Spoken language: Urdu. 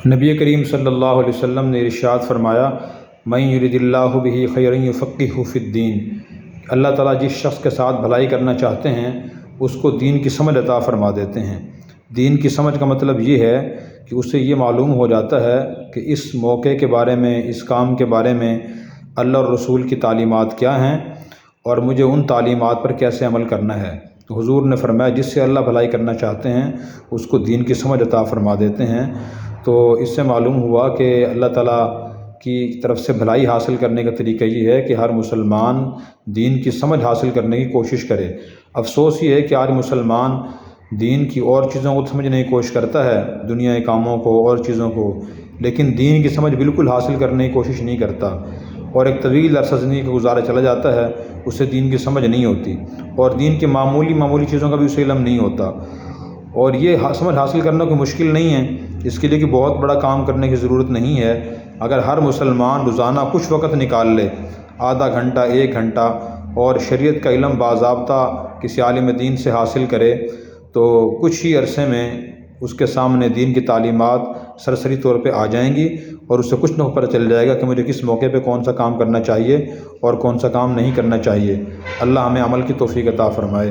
نبی کریم صلی اللہ علیہ وسلم نے ارشاد فرمایا، من یرد اللہ بہ خیرا یفقہہ فی الدین، اللہ تعالیٰ جس شخص کے ساتھ بھلائی کرنا چاہتے ہیں اس کو دین کی سمجھ عطا فرما دیتے ہیں۔ دین کی سمجھ کا مطلب یہ ہے کہ اسے یہ معلوم ہو جاتا ہے کہ اس موقع کے بارے میں، اس کام کے بارے میں اللہ اور رسول کی تعلیمات کیا ہیں اور مجھے ان تعلیمات پر کیسے عمل کرنا ہے۔ تو حضور نے فرمایا جس سے اللہ بھلائی کرنا چاہتے ہیں اس کو دین کی سمجھ عطا فرما دیتے ہیں۔ تو اس سے معلوم ہوا کہ اللہ تعالیٰ کی طرف سے بھلائی حاصل کرنے کا طریقہ یہ ہے کہ ہر مسلمان دین کی سمجھ حاصل کرنے کی کوشش کرے۔ افسوس یہ ہے کہ آج مسلمان دین کی اور چیزوں کو سمجھنے کی کوشش کرتا ہے، دنیا کے کاموں کو اور چیزوں کو، لیکن دین کی سمجھ بالکل حاصل کرنے کی کوشش نہیں کرتا، اور ایک طویل عرصہ زندگی کا گزارا چلا جاتا ہے، اسے دین کی سمجھ نہیں ہوتی، اور دین کے معمولی چیزوں کا بھی اسے علم نہیں ہوتا۔ اور یہ سمجھ حاصل کرنا کوئی مشکل نہیں ہے، اس کے لیے کہ بہت بڑا کام کرنے کی ضرورت نہیں ہے۔ اگر ہر مسلمان روزانہ کچھ وقت نکال لے، آدھا گھنٹہ، 1 گھنٹہ، اور شریعت کا علم باضابطہ کسی عالم دین سے حاصل کرے تو کچھ ہی عرصے میں اس کے سامنے دین کی تعلیمات سرسری طور پہ آ جائیں گی، اور اسے کچھ نہ پتہ چل جائے گا کہ مجھے کس موقع پہ کون سا کام کرنا چاہیے اور کون سا کام نہیں کرنا چاہیے۔ اللہ ہمیں عمل کی توفیق عطا فرمائے۔